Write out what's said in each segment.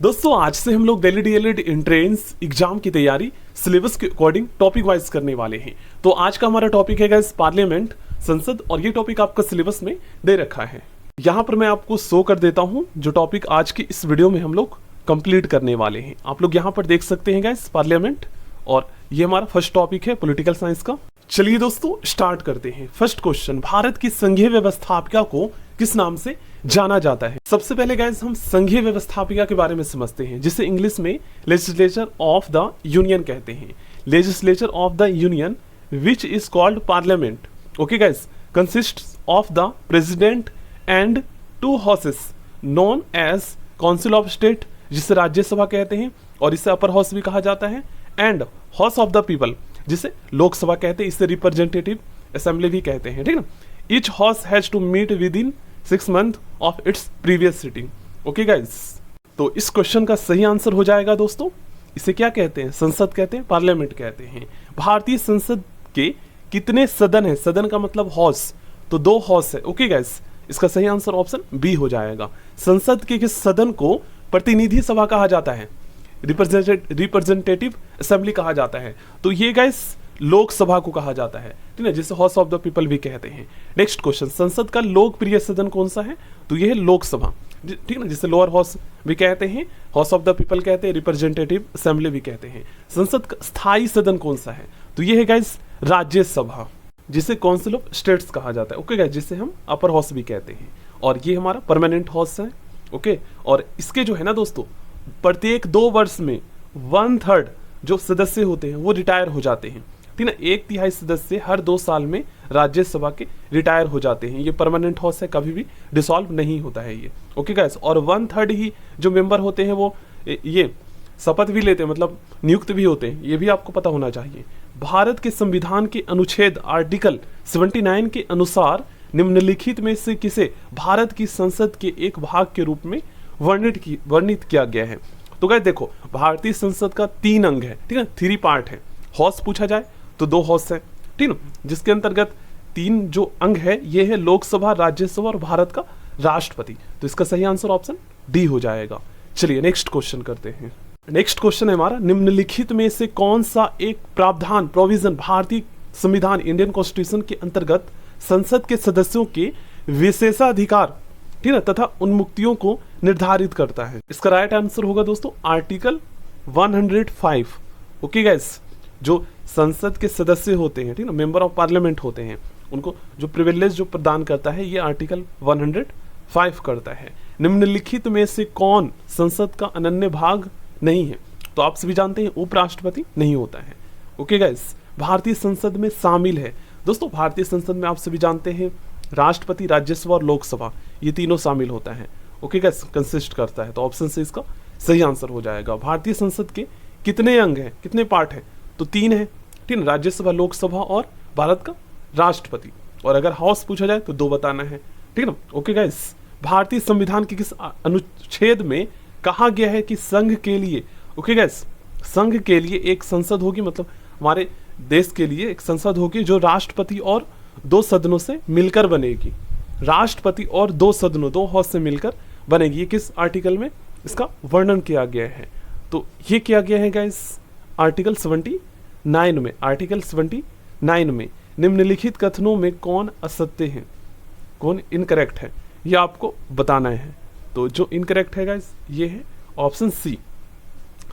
दोस्तों आज से हम लोग दिल्ली डीएलएड एंट्रेंस एग्जाम की तैयारी सिलेबस के अकॉर्डिंग टॉपिक वाइज करने वाले हैं। तो आज का हमारा टॉपिक है गाइस पार्लियामेंट, संसद, और ये टॉपिक आपका सिलेबस में दे रखा है। यहाँ पर मैं आपको शो कर देता हूँ जो टॉपिक आज की इस वीडियो में हम लोग कंप्लीट करने वाले हैं। आप लोग यहाँ पर देख सकते हैं गाइस पार्लियामेंट, और ये हमारा फर्स्ट टॉपिक है पॉलिटिकल साइंस का। चलिए दोस्तों स्टार्ट करते हैं। फर्स्ट क्वेश्चन, भारत की संघीय व्यवस्थापिका को किस नाम से जाना जाता है? सबसे पहले गाइस हम संघीय व्यवस्थापिका के बारे में समझते हैं, जिसे इंग्लिश में लेजिस्लेचर ऑफ द यूनियन कहते हैं। Legislature of the union which is called parliament, okay guys, consists of the president and two houses known as council of state, जिसे राज्यसभा कहते हैं और इसे अपर हाउस भी कहा जाता है, and house of the people, जिसे लोकसभा कहते हैं, इसे रिप्रेजेंटेटिव असेंबली भी कहते हैं, ठीक ना। Each house has to meet within 6 months of its previous sitting, okay guys. तो इस क्वेश्चन का सही आंसर हो जाएगा दोस्तों, इसे क्या कहते हैं? संसद कहते हैं, पार्लियामेंट कहते हैं। भारतीय संसद के कितने सदन है? सदन का मतलब हाउस, तो 2 हाउस है, ओके गाइस। इसका सही आंसर ऑप्शन बी हो जाएगा। संसद के किस सदन को प्रतिनिधि सभा कहा जाता है? रिप्रेजेंटेटिव असेंबली कहा जाता है। तो ये गाइस लोकसभा को कहा जाता है, ठीक है, जिसे हाउस ऑफ द पीपल भी कहते हैं। नेक्स्ट क्वेश्चन, संसद का लोकप्रिय सदन कौन सा है? तो ये है लोकसभा, ठीक है, जिसे लोअर हाउस भी कहते हैं, हाउस ऑफ द पीपल कहते हैं, रिप्रेजेंटेटिव असेंबली भी कहते हैं। संसद का स्थायी सदन कौन सा है? तो ये है गाइस राज्यसभा, जिसे काउंसिल ऑफ स्टेट्स कहा जाता है, ओके गाइस, जिसे हम अपर हाउस भी कहते हैं। और ये हमारा परमानेंट हाउस है, ओके। और इसके जो है ना दोस्तों, प्रत्येक 2 वर्ष में 1/3 जो सदस्य होते हैं वो रिटायर हो जाते हैं, ठीक ना। 1/3 सदस्य हर 2 साल में राज्यसभा के रिटायर हो जाते हैं। ये परमानेंट हाउस है, कभी भी डिसॉल्व नहीं होता है ये, ओके गाइस। और 1/3 ही जो मेंबर होते हैं वो ये शपथ भी लेते हैं, मतलब नियुक्त भी होते हैं, ये भी आपको पता होना चाहिए। भारत के संविधान के अनुच्छेद आर्टिकल 79 के अनुसार निम्नलिखित में से किसे भारत की संसद के एक भाग के रूप में वर्णित किया गया है? तो गाइस देखो, भारतीय संसद का 3 अंग है, ठीक है, 3 पार्ट है। हाउस पूछा जाए तो 2 हाउस है, ठीक ना, जिसके अंतर्गत 3 जो अंग है ये है लोकसभा, राज्यसभा और भारत का राष्ट्रपति। तो इसका सही आंसर ऑप्शन डी हो जाएगा। चलिए नेक्स्ट क्वेश्चन करते हैं। नेक्स्ट क्वेश्चन है हमारा, निम्नलिखित में से कौन सा एक प्रावधान प्रोविजन भारतीय संविधान इंडियन कॉन्स्टिट्यूशन के अंतर्गत संसद के सदस्यों के विशेषाधिकार, ठीक है, तथा उन्मुक्तियों को निर्धारित करता है? इसका राइट आंसर होगा दोस्तों आर्टिकल 105, ओके गाइस। जो संसद के सदस्य होते हैं, ठीक ना, मेंबर ऑफ पार्लियामेंट होते हैं, उनको जो प्रिविलेज जो प्रदान करता है ये आर्टिकल 105 करता है। निम्नलिखित में से कौन संसद का अनन्य भाग नहीं है? तो आप सभी जानते हैं उपराष्ट्रपति नहीं होता है, ओके गाइस। भारतीय संसद में शामिल है दोस्तों, भारतीय संसद में आप सभी जानते हैं राष्ट्रपति, राज्यसभा और लोकसभा, ये तीनों शामिल होता है, ओके गाइस, कंसिस्ट करता है। तो ऑप्शन से इसका सही आंसर हो जाएगा। भारतीय संसद के कितने अंग हैं, कितने पार्ट हैं? तो 3 है, ठीक है, राज्यसभा, लोकसभा और भारत का राष्ट्रपति। और अगर हाउस पूछा जाए तो 2 बताना है, ठीक है ना, ओके गाइस। भारतीय संविधान के किस अनुच्छेद में कहा गया है कि संघ के लिए, ओके गाइस, संघ के लिए एक संसद होगी, मतलब हमारे देश के लिए एक संसद होगी जो राष्ट्रपति और 2 सदनों से मिलकर बनेगी। राष्ट्रपति और 2 सदनों, 2 हाउस से मिलकर बनेगी। ये किस आर्टिकल में इसका वर्णन किया गया है? तो ये किया गया है गाइस आर्टिकल 79 में। आर्टिकल 79 में निम्नलिखित कथनों में कौन असत्य है, कौन इनकरेक्ट है, ये आपको बताना है। तो जो इनकरेक्ट है गाइस ये है ऑप्शन सी।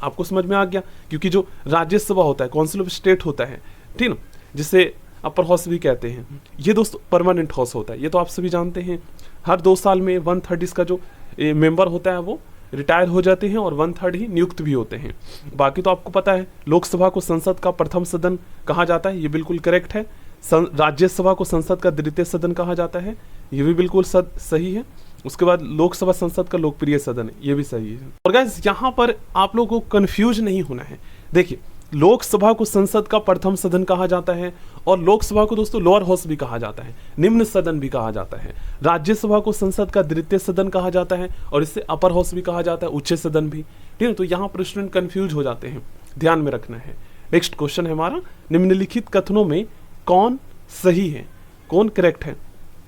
आपको समझ में आ गया, क्योंकि जो राज्यसभा होता है, काउंसिल ऑफ स्टेट होता है, ठीक ना, जिसे अपर हाउस भी कहते हैं, ये दोस्तों परमानेंट हाउस होता है। ये तो आप सभी जानते हैं, हर 2 साल में 1/3 इसका जो मेंबर होता है वो रिटायर हो जाते हैं और 1/3 ही नियुक्त भी होते हैं। बाकी तो आपको पता है, लोकसभा को संसद का प्रथम सदन कहा जाता है, ये बिल्कुल करेक्ट है। राज्यसभा को संसद का द्वितीय सदन कहा जाता है, ये भी बिल्कुल सही है। उसके बाद लोकसभा संसद का लोकप्रिय सदन है, ये भी सही है। और गाइस यहाँ पर आप लोगों को कंफ्यूज नहीं होना है। देखिए, लोकसभा को संसद का प्रथम सदन कहा जाता है और लोकसभा को दोस्तों लोअर हाउस भी कहा जाता है, निम्न सदन भी कहा जाता है। राज्यसभा को संसद का द्वितीय सदन कहा जाता है और इसे अपर हाउस भी कहा जाता है, उच्च सदन भी, ठीक है। तो यहाँ पर स्टूडेंट कंफ्यूज हो जाते हैं, ध्यान में रखना है। नेक्स्ट क्वेश्चन है हमारा, निम्नलिखित कथनों में कौन सही है, कौन करेक्ट है?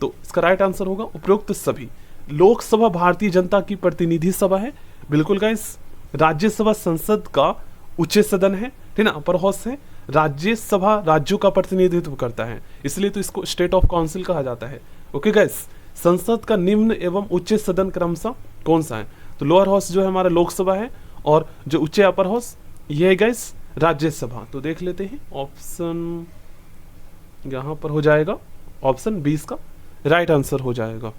तो इसका राइट आंसर होगा उपरोक्त सभी। लोकसभा भारतीय जनता की प्रतिनिधि सभा है, बिल्कुल गाइस, राज्यसभा संसद का उच्च सदन है, ठीक ना, अपर हाउस है। राज्यसभा राज्यों का प्रतिनिधित्व करता है, इसलिए तो इसको स्टेट ऑफ काउंसिल कहा जाता है। ओके गाइस, संसद का निम्न एवं उच्च सदन क्रमशः कौन सा है? तो लोअर हाउस जो है हमारा लोकसभा है, और जो उच्च अपर हाउस ये है गाइस राज्यसभा। तो देख लेते हैं, ऑप्शन यहाँ पर हो जाएगा ऑप्शन 20 का राइट आंसर हो जाएगा।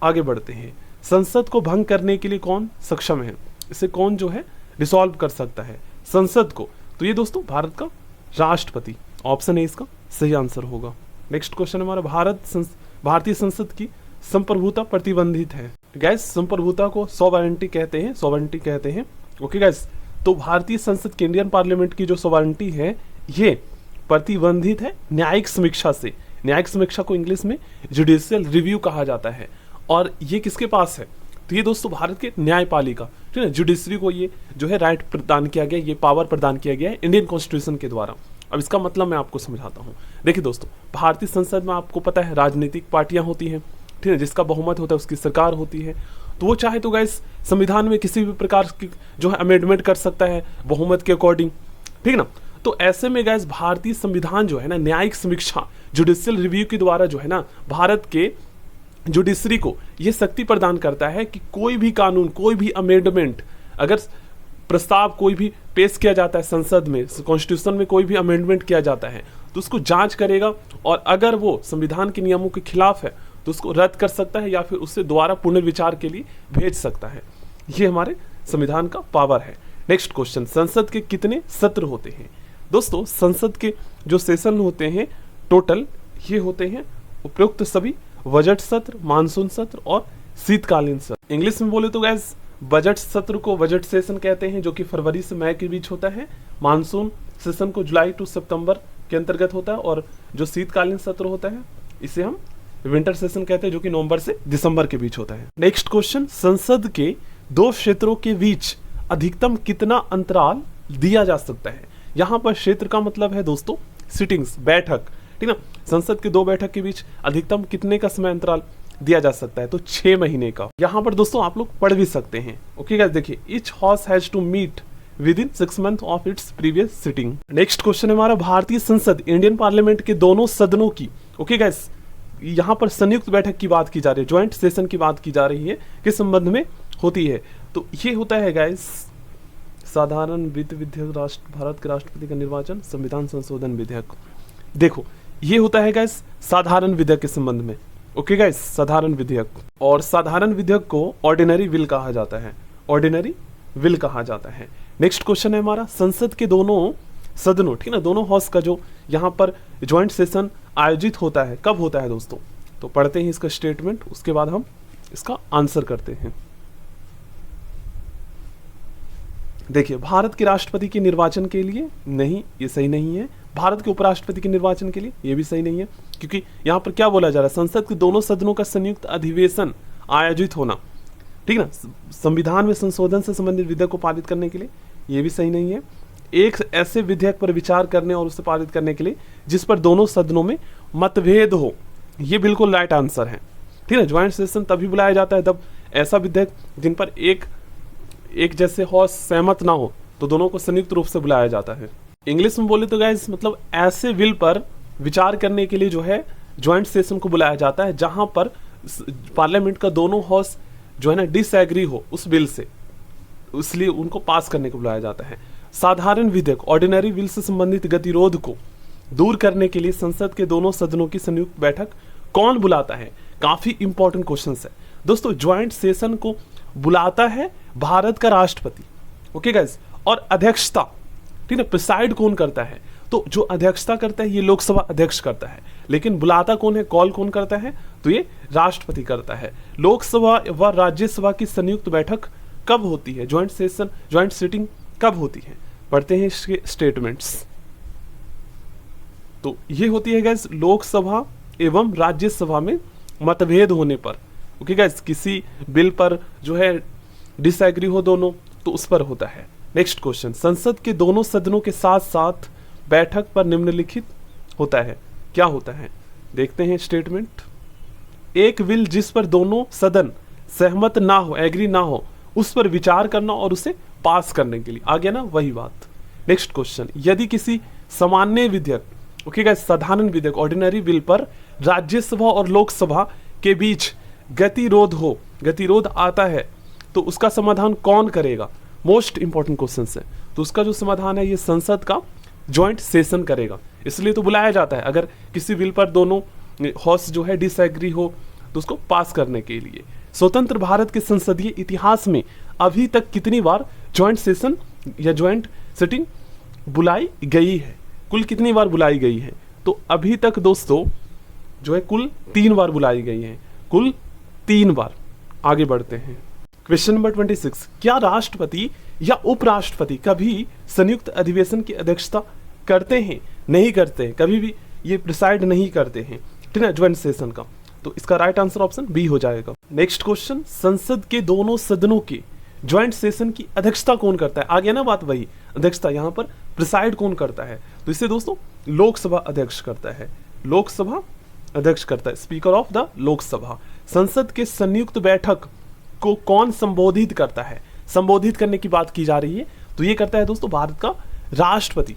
आगे बढ़ते हैं, संसद को भंग करने के लिए कौन सक्षम है? इसे कौन जो है डिसॉल्व कर सकता है संसद को? तो ये दोस्तों भारत का राष्ट्रपति, ऑप्शन ए इसका सही आंसर होगा। नेक्स्ट क्वेश्चन हमारा, भारतीय संसद की संप्रभुता प्रतिबंधित है। गैस संप्रभुता को सॉवरेंटी कहते हैं, सॉवरेंटी कहते हैं। ओके गैस, तो भारतीय संसद की, इंडियन पार्लियामेंट की जो सॉवरेंटी है ये प्रतिबंधित है न्यायिक समीक्षा से। न्यायिक समीक्षा को इंग्लिश में जुडिशियल रिव्यू कहा जाता है, और ये किसके पास है? तो ये दोस्तों भारत के न्यायपालिका, ठीक है, जुडिशरी को ये जो है राइट प्रदान किया गया, ये पावर प्रदान किया गया है इंडियन कॉन्स्टिट्यूशन के द्वारा। अब इसका मतलब मैं आपको समझाता हूँ। देखिए दोस्तों, भारतीय संसद में आपको पता है राजनीतिक पार्टियां होती हैं, ठीक है, जिसका बहुमत होता है उसकी सरकार होती है। तो वो चाहे तो गाइस संविधान में किसी भी प्रकार की जो है अमेंडमेंट कर सकता है बहुमत के अकॉर्डिंग, ठीक ना। तो ऐसे में गाइस भारतीय संविधान जो है ना न्यायिक समीक्षा जुडिशियल रिव्यू के द्वारा जो है ना भारत के जुडिशरी को ये शक्ति प्रदान करता है कि कोई भी कानून, कोई भी अमेंडमेंट, अगर प्रस्ताव कोई भी पेश किया जाता है संसद में, कॉन्स्टिट्यूशन में कोई भी अमेंडमेंट किया जाता है तो उसको जांच करेगा, और अगर वो संविधान के नियमों के खिलाफ है तो उसको रद्द कर सकता है या फिर उससे दोबारा पुनर्विचार के लिए भेज सकता है। ये हमारे संविधान का पावर है। नेक्स्ट क्वेश्चन, संसद के कितने सत्र होते हैं? दोस्तों संसद के जो सेशन होते हैं टोटल ये होते हैं उपयुक्त सभी बजट सत्र, मानसून सत्र और शीतकालीन सत्र। इंग्लिश में बोले तो गैस बजट सत्र को बजट सेशन कहते हैं, जो कि फरवरी से मई के बीच होता है। मानसून सेशन को जुलाई टू सितंबर के अंतर्गत होता है, और जो शीतकालीन सत्र होता है इसे हम विंटर सेशन कहते हैं, जो कि नवंबर से दिसंबर के बीच होता है। नेक्स्ट क्वेश्चन, संसद के दो क्षेत्रों के बीच अधिकतम कितना अंतराल दिया जा सकता है? यहाँ पर क्षेत्र का मतलब है दोस्तों सिटिंग्स, बैठक, ठीक ना। संसद के दो बैठक के बीच अधिकतम कितने का समय अंतराल दिया जा सकता है? तो 6 महीने का। यहाँ पर दोस्तों आप लोग पढ़ भी सकते हैं। ओके गाइस, देखिए, each house has to meet within 6 months of its previous sitting. Next question है हमारा, भारतीय संसद इंडियन पार्लियामेंट के दोनों सदनों की, ओके गाइस, यहाँ पर संयुक्त बैठक की बात की जा रही है, ज्वाइंट सेशन की बात की जा रही है, किस संबंध में होती है? तो ये होता है गाइस साधारण वित्त विधेयक, भारत के राष्ट्रपति का निर्वाचन, संविधान संशोधन विधेयक। देखो ये होता है गाइस साधारण विधेयक के संबंध में। ओके गाइस, साधारण विधेयक, और साधारण विधेयक को ऑर्डिनरी विल कहा जाता है, ऑर्डिनरी विल कहा जाता है। नेक्स्ट क्वेश्चन है हमारा, संसद के दोनों सदनों, ठीक है ना, दोनों हाउस का जो यहाँ पर ज्वाइंट सेशन आयोजित होता है कब होता है दोस्तों? तो पढ़ते हैं इसका स्टेटमेंट, उसके बाद हम इसका आंसर करते हैं। देखिए, भारत के राष्ट्रपति के निर्वाचन के लिए नहीं, ये सही नहीं है। भारत के उपराष्ट्रपति के निर्वाचन के लिए ये भी सही नहीं है, क्योंकि यहाँ पर क्या बोला जा रहा है, संसद के दोनों सदनों का संयुक्त अधिवेशन आयोजित होना, ठीक ना, संविधान में संशोधन से संबंधित विधेयक को पारित करने के लिए, ये भी सही नहीं है। एक ऐसे विधेयक पर विचार करने और उसे पारित करने के लिए जिस पर दोनों सदनों में मतभेद हो, ये बिल्कुल राइट आंसर है, ठीक है। ज्वाइंट सेशन तभी बुलाया जाता है जब ऐसा विधेयक जिन पर एक जैसे हाउस सहमत ना हो, तो दोनों को संयुक्त रूप से बुलाया जाता है। इंग्लिश में बोले तो गाइस मतलब ऐसे बिल पर विचार करने के लिए जो है ज्वाइंट सेशन को बुलाया जाता है जहां पर पार्लियामेंट का दोनों हाउस जो है ना डिसएग्री हो उस बिल से, इसलिए उनको पास करने को बुलाया जाता है। साधारण विधेयक, ऑर्डिनरी बिल से संबंधित गतिरोध को दूर करने के लिए संसद के दोनों सदनों की संयुक्त बैठक कौन बुलाता है? काफी इंपॉर्टेंट क्वेश्चन है दोस्तों। ज्वाइंट सेशन को बुलाता है भारत का राष्ट्रपति, ओके गाइस, और अध्यक्षता, ठीक है, प्रिसाइड कौन करता है? तो जो अध्यक्षता करता है ये लोकसभा अध्यक्ष करता है, लेकिन बुलाता कौन है, कॉल कौन करता है? तो ये राष्ट्रपति करता है। लोकसभा व राज्यसभा की संयुक्त बैठक कब होती है? ज्वाइंट सेशन, ज्वाइंट सिटिंग कब होती है? पढ़ते हैं इसके स्टेटमेंट्स। तो ये होती है गाइस लोकसभा एवं राज्यसभा में मतभेद होने पर, ओके गाइस, किसी बिल पर जो है डिसएग्री हो दोनों, तो उस पर होता है। नेक्स्ट क्वेश्चन, संसद के दोनों सदनों के साथ साथ बैठक पर निम्नलिखित होता है, क्या होता है? देखते हैं स्टेटमेंट। एक बिल जिस पर दोनों सदन सहमत ना हो, एग्री ना हो, उस पर विचार करना और उसे पास करने के लिए। आ गया ना वही बात। नेक्स्ट क्वेश्चन, यदि किसी सामान्य विधेयक, ओके गाइस, साधारण विधेयक ऑर्डिनरी बिल पर राज्यसभा और लोकसभा के बीच गतिरोध आता है तो उसका समाधान कौन करेगा? मोस्ट इंपॉर्टेंट क्वेश्चन है। तो उसका जो समाधान है ये संसद का ज्वाइंट सेशन करेगा। इसलिए तो बुलाया जाता है अगर किसी बिल पर दोनों हाउस जो है डिसएग्री हो तो उसको पास करने के लिए। स्वतंत्र भारत के संसदीय इतिहास में अभी तक कितनी बार ज्वाइंट सेशन या ज्वाइंट सिटिंग बुलाई गई है? कुल कितनी बार बुलाई गई है? तो अभी तक दोस्तों जो है कुल 3 बार बुलाई गई है, कुल 3 बार। आगे बढ़ते हैं। क्वेश्चन नंबर 26, क्या राष्ट्रपति या उपराष्ट्रपति कभी संयुक्त अधिवेशन की अध्यक्षता करते हैं? नहीं करते हैं, कभी भी ये प्रिसाइड नहीं करते हैं, ठीक है, ज्वाइंट सेशन का। तो इसका राइट आंसर ऑप्शन बी हो जाएगा। नेक्स्ट क्वेश्चन, संसद के दोनों सदनों के ज्वाइंट सेशन की अध्यक्षता कौन करता है? आ गया ना बात वही, अध्यक्षता यहाँ पर प्रिसाइड कौन करता है? तो इसे दोस्तों लोकसभा अध्यक्ष करता है, लोकसभा अध्यक्ष करता है, स्पीकर ऑफ द लोकसभा। संसद के संयुक्त बैठक को कौन संबोधित करता है? संबोधित करने की बात की जा रही है तो ये करता है दोस्तों भारत का राष्ट्रपति।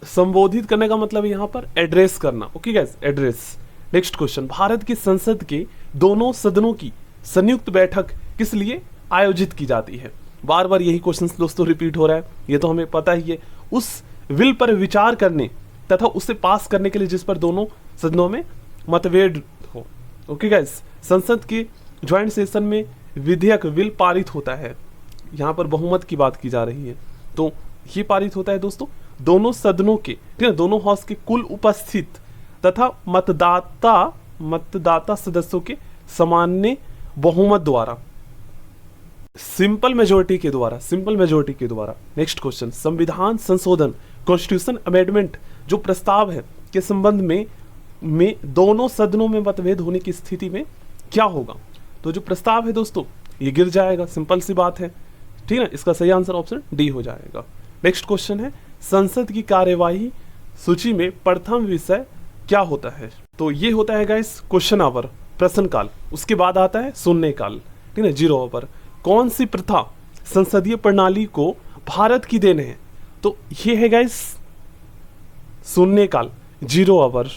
संबोधित करने का मतलब यहाँ पर एड्रेस करना, okay guys, address. Next question, Bharat की संसद के दोनों सदनों की संयुक्त बैठक किस लिए आयोजित की जाती है? बार बार यही क्वेश्चन दोस्तों रिपीट हो रहा है, ये तो हमें पता ही है। उस बिल पर विचार करने तथा उसे पास करने के लिए जिस पर दोनों सदनों में मतभेद हो, ओके गाइस। संसद के ज्वाइंट सेशन में विधेयक बिल पारित होता है, यहाँ पर बहुमत की बात की जा रही है, तो ये पारित होता है दोस्तों दोनों सदनों के, ठीक है, दोनों हाउस के कुल उपस्थित तथा मतदाता सदस्यों के सामान्य बहुमत द्वारा, सिंपल मेजोरिटी के द्वारा। नेक्स्ट क्वेश्चन, संविधान संशोधन कॉन्स्टिट्यूशन अमेंडमेंट जो प्रस्ताव है के संबंध में दोनों सदनों में मतभेद होने की स्थिति में क्या होगा? तो जो प्रस्ताव है दोस्तों ये गिर जाएगा, सिंपल सी बात है, ठीक है। इसका सही आंसर ऑप्शन डी हो जाएगा। नेक्स्ट क्वेश्चन है, संसद की कार्यवाही सूची में प्रथम विषय क्या होता है? तो ये होता है गाइस क्वेश्चन आवर, प्रश्न काल। उसके बाद आता है शून्य काल, ठीक है, 0 आवर। कौन सी प्रथा संसदीय प्रणाली को भारत की देन है? तो ये है गाइस शून्य काल, 0 आवर।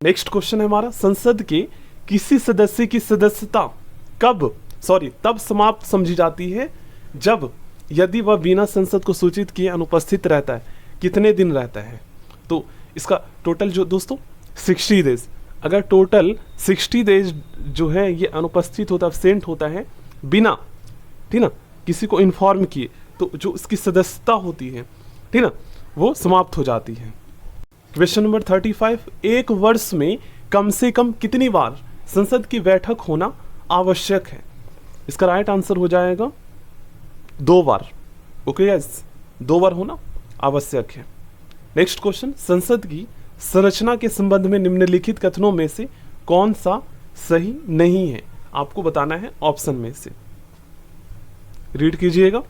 नेक्स्ट क्वेश्चन है हमारा, संसद के किसी सदस्य की सदस्यता तब समाप्त समझी जाती है जब यदि वह बिना संसद को सूचित किए अनुपस्थित रहता है। कितने दिन रहता है? तो इसका टोटल जो दोस्तों 60 डेज, अगर टोटल 60 डेज जो है ये अनुपस्थित होता है, एब्सेंट होता है बिना, ठीक ना, किसी को इन्फॉर्म किए, तो जो इसकी सदस्यता होती है, ठीक ना, वो समाप्त हो जाती है। क्वेश्चन नंबर 35, एक वर्ष में कम से कम कितनी बार संसद की बैठक होना आवश्यक है? इसका राइट आंसर हो जाएगा 2 बार, ओके गाइस, 2 बार होना आवश्यक है। नेक्स्ट क्वेश्चन, संसद की संरचना के संबंध में निम्नलिखित कथनों में से कौन सा सही नहीं है? आपको बताना है ऑप्शन में से, रीड कीजिएगा।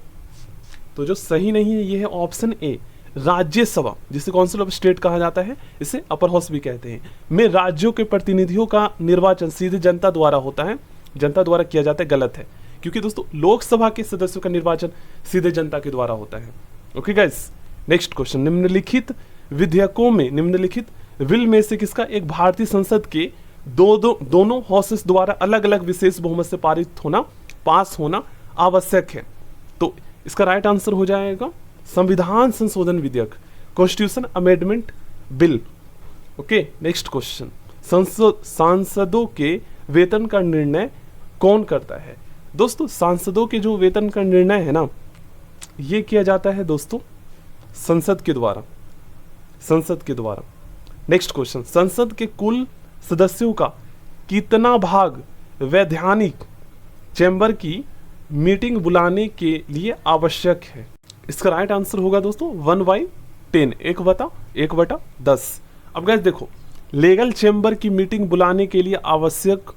तो जो सही नहीं है ये है ऑप्शन ए, राज्यसभा, जिसे काउंसिल ऑफ स्टेट कहा जाता है, इसे अपर हाउस भी कहते हैं, में राज्यों के प्रतिनिधियों का निर्वाचन सीधे जनता द्वारा होता है, जनता द्वारा किया जाता है। गलत है, क्योंकि दोस्तों लोकसभा के सदस्यों का निर्वाचन सीधे जनता के द्वारा होता है, ओके गाइस। नेक्स्ट क्वेश्चन, निम्नलिखित विधेयकों में निम्नलिखित बिल में से किसका एक भारतीय संसद के दोनों हाउसेस द्वारा अलग अलग विशेष बहुमत से पास होना आवश्यक है? तो इसका राइट आंसर हो जाएगा संविधान संशोधन विधेयक, constitution amendment bill, okay. Next question, सांसदों के वेतन का निर्णय कौन करता है? दोस्तों सांसदों के जो वेतन का निर्णय है ना, ये किया जाता है दोस्तों संसद के द्वारा। नेक्स्ट क्वेश्चन, संसद के कुल सदस्यों का कितना भाग वैधानिक चैम्बर की मीटिंग बुलाने के लिए आवश्यक है? इसका राइट आंसर होगा दोस्तों 1/10, 1/10। अब गाइस देखो, लीगल चैम्बर की मीटिंग बुलाने के लिए आवश्यक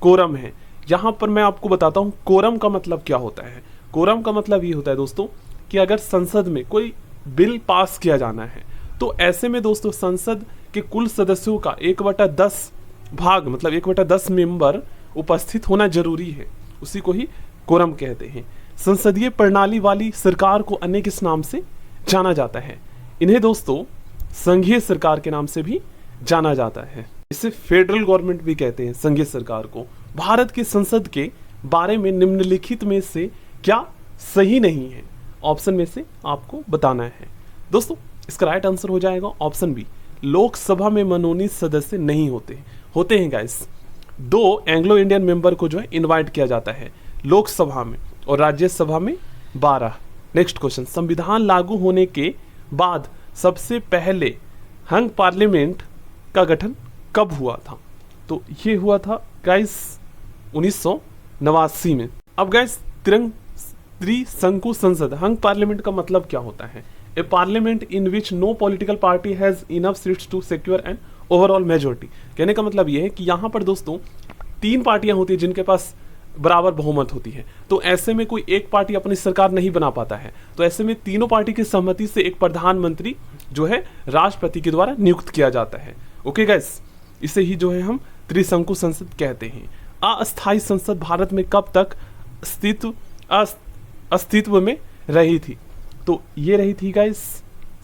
कोरम है। यहां पर मैं आपको बताता हूं कोरम का मतलब क्या होता है। कोरम का मतलब ये होता है दोस्तों कि अगर संसद में कोई बिल पास किया जाना है तो ऐसे में दोस्तों संसद के कुल सदस्यों का 1/10 भाग, मतलब 1/10 मेंबर उपस्थित होना जरूरी है, उसी को ही कोरम कहते हैं। संसदीय प्रणाली वाली सरकार को अन्य किस नाम से जाना जाता है? इन्हें दोस्तों संघीय सरकार के नाम से भी जाना जाता है। इसे फेडरल गवर्नमेंट भी कहते हैं, संघीय सरकार को। भारत की संसद के बारे में निम्नलिखित में से क्या सही नहीं है? ऑप्शन में से आपको बताना है दोस्तों। इसका राइट आंसर हो जाएगा ऑप्शन बी, लोकसभा में मनोनीत सदस्य नहीं होते हैं गाइस। 2 एंग्लो इंडियन मेंबर को जो है इनवाइट किया जाता है लोकसभा में, और राज्यसभा में 12। नेक्स्ट क्वेश्चन, संविधान लागू होने के बाद सबसे पहले हंग पार्लियामेंट का गठन कब हुआ था? तो ये हुआ था गाइस 1989 में। अब गाइस त्रिशंकु संसद, हंग पार्लियामेंट का मतलब क्या होता है? A parliament in which no political party has enough seats to secure an overall majority. कहने का मतलब ये है कि यहाँ पर दोस्तों 3 पार्टियां होती है जिनके पास बराबर बहुमत होती है। तो ऐसे में कोई एक पार्टी अपनी सरकार नहीं बना पाता है, तो ऐसे में तीनों पार्टी की सहमति से एक प्रधानमंत्री जो है राष्ट्रपति के द्वारा नियुक्त किया जाता है। ओके गाइस, इसे ही जो है हम त्रिशंकु संसद कहते हैं। अस्थायी संसद भारत में कब तक अस्तित्व में रही थी? तो ये रही थी गाइस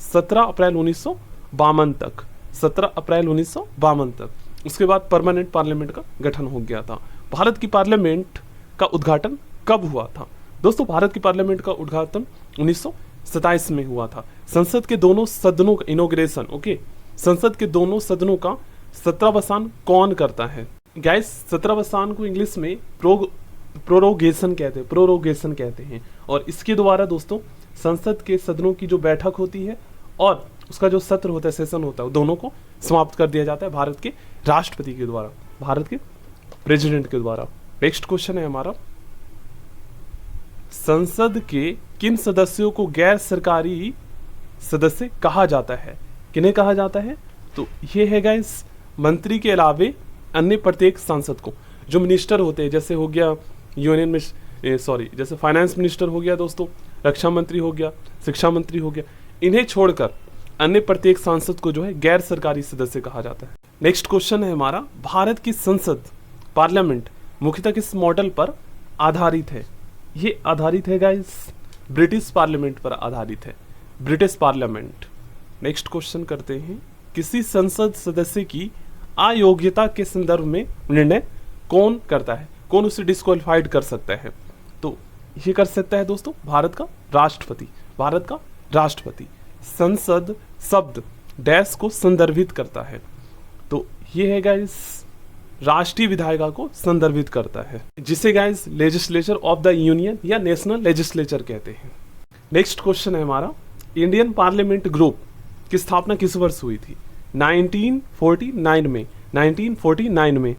17 अप्रैल 1952 तक। 17 अप्रैल 1952 तक। उसके बाद परमानेंट पार्लियामेंट का गठन हो गया था। भारत की पार्लियामेंट का उद्घाटन कब हुआ था? दोस्तों भारत की पार्लियामेंट का उद्घाटन 1927 में हुआ था। संसद के दोनों सदनों का इनॉग्रेशन, ओके, संसद के दोनों सदनों का 17वां कौन करता है? गाइस 17वां को इंग्लिश में प्रोरोगेशन कहते हैं। और इसके द्वारा दोस्तों संसद के सदनों की जो बैठक होती है और उसका जो सत्र होता है, सेशन होता है, दोनों को समाप्त कर दिया जाता है भारत के राष्ट्रपति के द्वारा, भारत के प्रेसिडेंट के द्वारा। नेक्स्ट क्वेश्चन है हमारा, संसद के किन सदस्यों को गैर सरकारी सदस्य कहा जाता है? किन्हें कहा जाता है? तो ये है गाइस मंत्री के अलावे अन्य प्रत्येक सांसद को। जो मिनिस्टर होते हैं, जैसे हो गया यूनियन में जैसे फाइनेंस मिनिस्टर हो गया दोस्तों, रक्षा मंत्री हो गया, शिक्षा मंत्री हो गया, इन्हें छोड़कर अन्य प्रत्येक सांसद को जो है गैर सरकारी सदस्य कहा जाता है। नेक्स्ट क्वेश्चन है हमारा, भारत की संसद पार्लियामेंट मुख्यतः किस मॉडल पर आधारित है? ये आधारित है गाइस ब्रिटिश पार्लियामेंट पर आधारित है, ब्रिटिश पार्लियामेंट। नेक्स्ट क्वेश्चन करते हैं, किसी संसद सदस्य की अयोग्यता के संदर्भ में निर्णय कौन करता है? कौन उसे डिस्क्वालिफाइड कर सकता है? तो ये कर सकता है दोस्तों भारत का राष्ट्रपति। भारत का राष्ट्रपति। संसद शब्द डैश को संदर्भित करता है, तो ये है गाइस राष्ट्रीय विधायिका को संदर्भित करता है, जिसे guys legislature of the union या नेशनल लेजिस्लेचर कहते हैं। नेक्स्ट क्वेश्चन है हमारा, इंडियन पार्लियामेंट ग्रुप की स्थापना किस वर्ष हुई थी? 1949 में। 1949 में